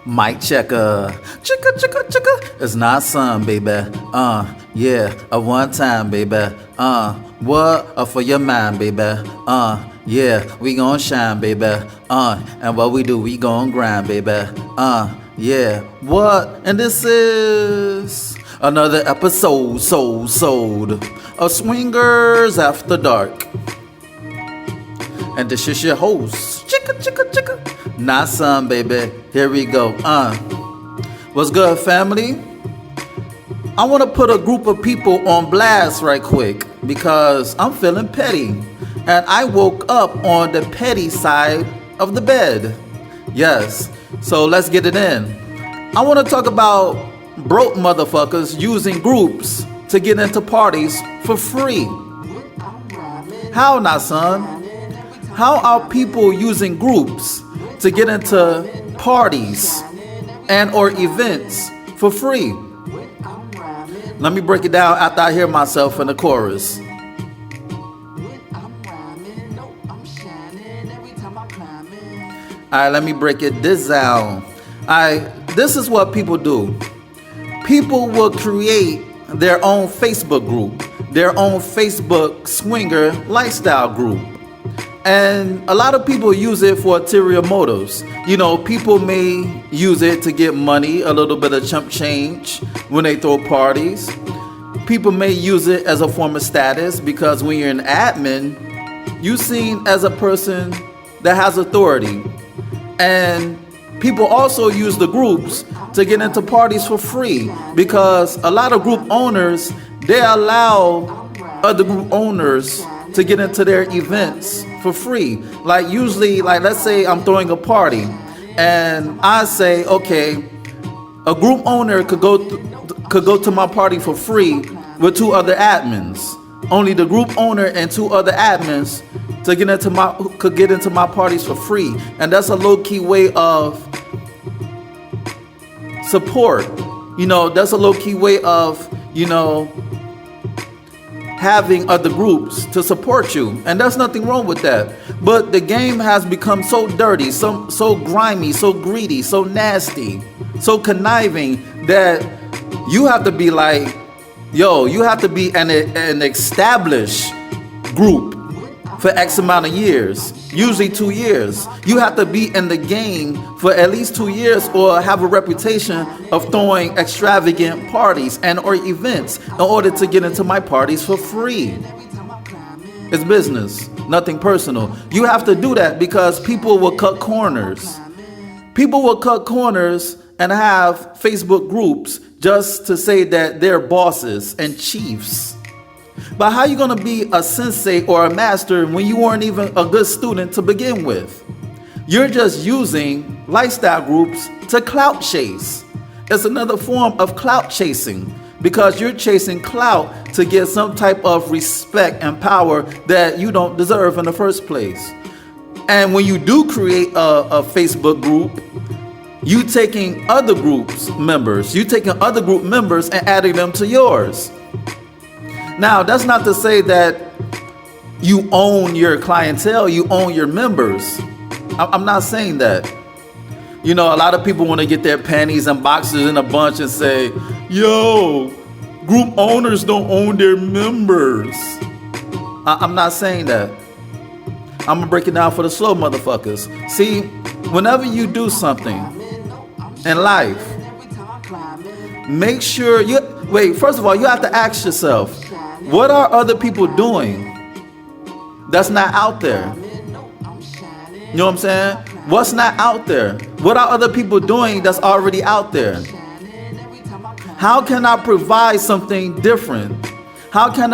Mic checker. Chicka, chicka, chicka. It's not some, baby. Yeah, a one time, baby. What? For your mind, baby. Yeah, we gon' shine, baby. And what we do, we gon' grind, baby. Yeah, what? And this is another episode, sold of Swingers After Dark. And this is your host, chicka, chicka, chicka. Not some, baby. Here we go. What's good, family? I want to put a group of people on blast right quick because I'm feeling petty. And I woke up on the petty side of the bed. Yes, so let's get it in. I want to talk about broke motherfuckers using groups to get into parties for free. How not, son? How are people using groups to get into parties and or events for free? Let me break it down after I hear myself in the chorus. Alright, let me break it this down. This is what people do. People will create their own Facebook group, their own Facebook swinger lifestyle group. And a lot of people use it for ulterior motives. You know, people may use it to get money, a little bit of chump change when they throw parties. People may use it as a form of status because when you're an admin, you're seen as a person that has authority. And people also use the groups to get into parties for free because a lot of group owners, they allow other group owners to get into their events for free. Like usually, like let's say I'm throwing a party and I say, okay, a group owner could go to my party for free with two other admins. Only the group owner and two other admins could get into my parties for free. And that's a low-key way of support. You know, that's a low-key way of, you know, having other groups to support you, and there's nothing wrong with that. But the game has become so dirty, so grimy, so greedy, so nasty, so conniving that you have to be like, yo, you have to be an established group for X amount of years, usually 2 years. You have to be in the game for at least 2 years or have a reputation of throwing extravagant parties and or events in order to get into my parties for free. It's business, nothing personal. You have to do that because people will cut corners. People will cut corners and have Facebook groups just to say that they're bosses and chiefs. But how are you going to be a sensei or a master when you weren't even a good student to begin with? You're just using lifestyle groups to clout chase. It's another form of clout chasing because you're chasing clout to get some type of respect and power that you don't deserve in the first place. And when you do create a Facebook group, you taking other groups members, and adding them to yours. Now, that's not to say that you own your clientele, you own your members. I'm not saying that. You know, a lot of people want to get their panties and boxers in a bunch and say, yo, group owners don't own their members. I'm not saying that. I'm going to break it down for the slow motherfuckers. See, whenever you do something in life, make sure first of all, you have to ask yourself, what are other people doing that's not out there? You know what I'm saying? What's not out there? What are other people doing that's already out there? How can I provide something different? How can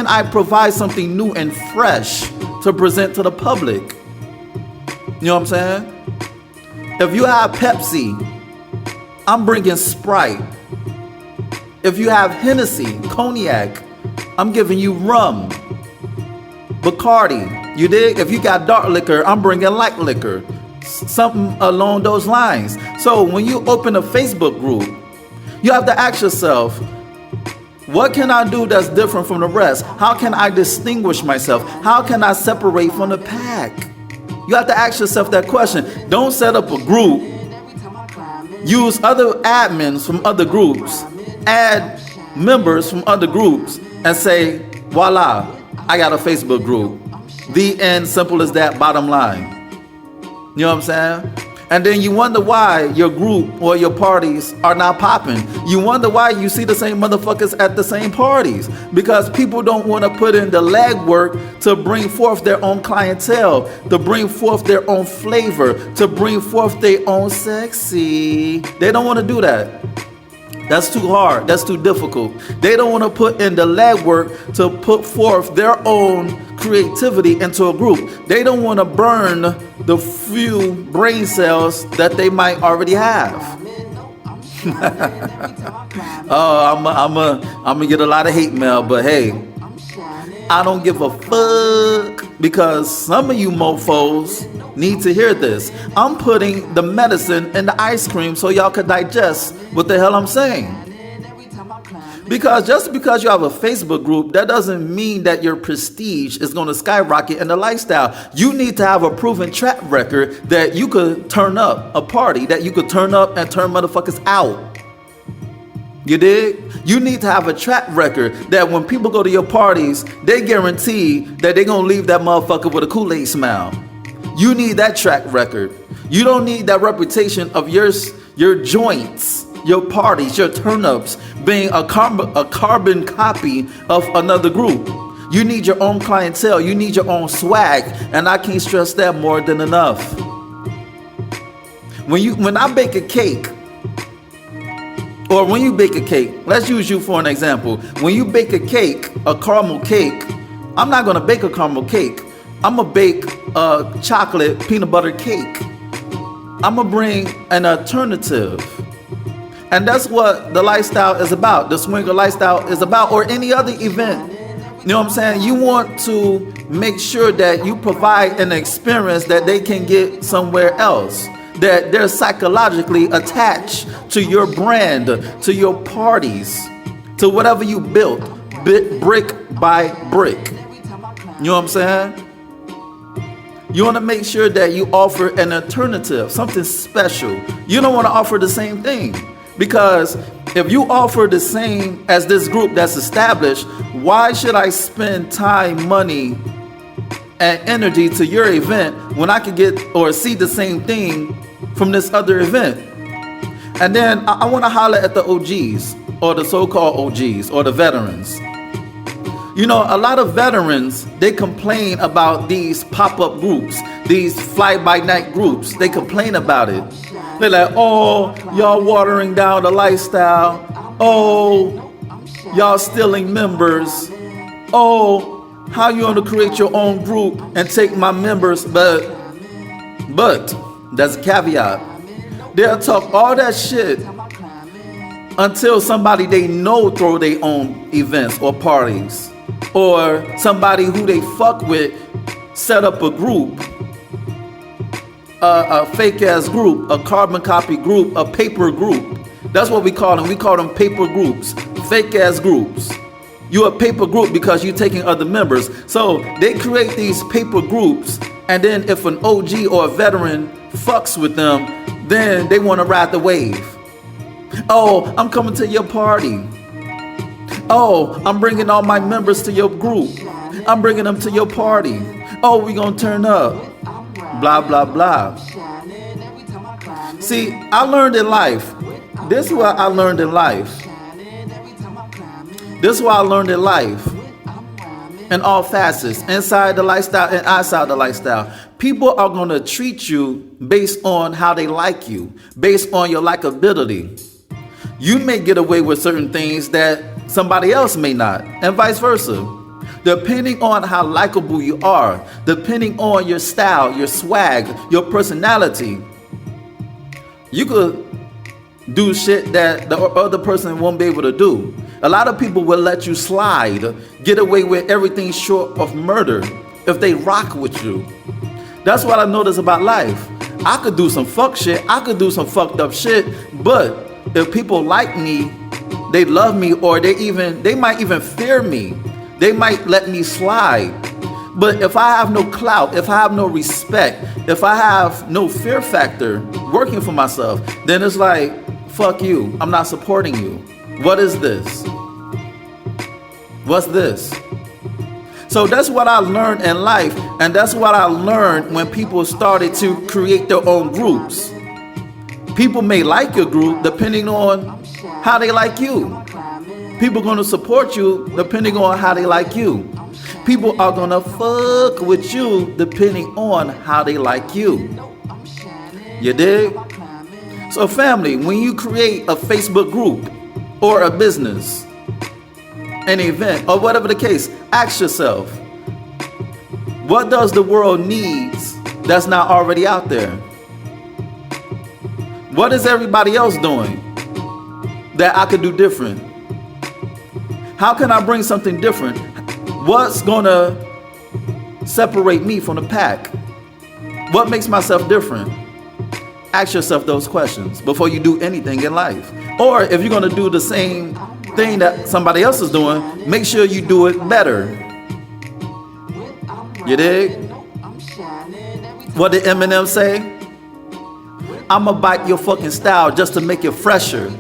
I provide something new and fresh to present to the public? You know what I'm saying? If you have Pepsi, I'm bringing Sprite. If you have Hennessy, cognac, I'm giving you rum, Bacardi. You dig? If you got dark liquor, I'm bringing light liquor. Something along those lines. So when you open a Facebook group, you have to ask yourself, what can I do that's different from the rest? How can I distinguish myself? How can I separate from the pack? You have to ask yourself that question. Don't set up a group Use other admins from other groups, add members from other groups, and say, voila, I got a Facebook group. The end, simple as that, bottom line. You know what I'm saying? And then you wonder why your group or your parties are not popping. You wonder why you see the same motherfuckers at the same parties. Because people don't want to put in the legwork to bring forth their own clientele, to bring forth their own flavor, to bring forth their own sexy. They don't want to do that. That's too hard. That's too difficult. They don't want to put in the legwork to put forth their own creativity into a group. They don't want to burn the few brain cells that they might already have. Oh, I'm gonna get a lot of hate mail, but hey, I don't give a fuck, because some of you mofos need to hear this. I'm putting the medicine in the ice cream so y'all can digest what the hell I'm saying. Because just because you have a Facebook group, that doesn't mean that your prestige is going to skyrocket in the lifestyle. You need to have a proven track record that you could turn up a party, that you could turn up and turn motherfuckers out. You dig? You need to have a track record that when people go to your parties, they guarantee that they're going to leave that motherfucker with a Kool-Aid smile. You need that track record. You don't need that reputation of your joints, your parties, your turn-ups being a carbon copy of another group. You need your own clientele. You need your own swag. And I can't stress that more than enough. When I bake a cake, or when you bake a cake, let's use you for an example. When you bake a cake, a caramel cake, I'm not going to bake a caramel cake. I'm going to bake a chocolate peanut butter cake. I'm going to bring an alternative. And that's what the lifestyle is about. The swinger lifestyle is about, or any other event. You know what I'm saying? You want to make sure that you provide an experience that they can get somewhere else. That they're psychologically attached to your brand, to your parties, to whatever you built, brick by brick. You know what I'm saying? You want to make sure that you offer an alternative, something special. You don't want to offer the same thing. Because if you offer the same as this group that's established, why should I spend time, money, and energy to your event when I can get or see the same thing from this other event? And then I want to holler at the OGs, or the so-called OGs, or the veterans. You know, a lot of veterans, they complain about these pop-up groups, these fly-by-night groups. They complain about it. They're like, oh, y'all watering down the lifestyle. Oh, y'all stealing members. Oh, how you want to create your own group and take my members? But there's a caveat. They'll talk all that shit until somebody they know throw their own events or parties. Or somebody who they fuck with set up a group, a fake ass group, a carbon copy group, a paper group. That's what we call them. We call them paper groups, fake ass groups. You're a paper group because you're taking other members. So they create these paper groups, and then if an OG or a veteran fucks with them, then they want to ride the wave. Oh, I'm coming to your party. Oh, I'm bringing all my members to your group. I'm bringing them to your party. Oh, we gonna turn up. Blah, blah, blah. See, I learned in life. This is what I learned in life. This is what I learned in life. In all facets, inside the lifestyle and outside the lifestyle. People are gonna treat you based on how they like you, based on your likability. You may get away with certain things that somebody else may not, and vice versa. Depending on how likable you are, depending on your style, your swag, your personality, you could do shit that the other person won't be able to do. A lot of people will let you slide, get away with everything short of murder if they rock with you. That's what I notice about life. I could do some fuck shit, I could do some fucked up shit, but if people like me, they love me, or they might even fear me. They might let me slide. But if I have no clout, if I have no respect, if I have no fear factor working for myself, then it's like, fuck you. I'm not supporting you. What is this? What's this? So that's what I learned in life, and that's what I learned when people started to create their own groups. People may like your group depending on how they like you. People are going to support you depending on how they like you. People are going to fuck with you depending on how they like you. You dig? So family, when you create a Facebook group or a business, an event, or whatever the case, ask yourself, what does the world needs that's not already out there? What is everybody else doing that I could do different? How can I bring something different? What's gonna separate me from the pack? What makes myself different? Ask yourself those questions before you do anything in life. Or if you're gonna do the same thing that somebody else is doing, make sure you do it better. You dig? What did Eminem say? I'ma bite your fucking style just to make it fresher.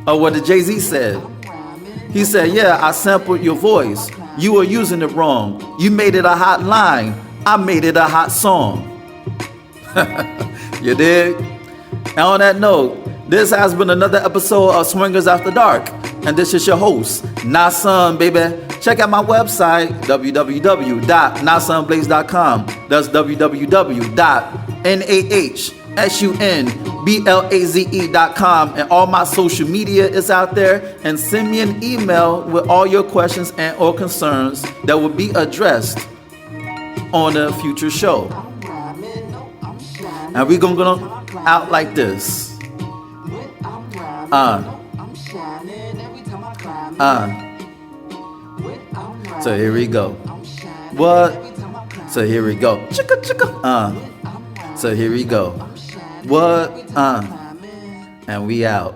Or what did Jay-Z said? He said, yeah, I sampled your voice. You were using it wrong. You made it a hot line. I made it a hot song. You dig? And on that note, this has been another episode of Swingers After Dark. And this is your host, Nasun, baby. Check out my website, www.nasunblaze.com. That's www.nahsunblaze.com. And all my social media is out there. And send me an email with all your questions and or concerns that will be addressed on a future show. And we're going to go out like this. So here we go. What? So here we go. Chicka chicka. So here we go. What? And we out.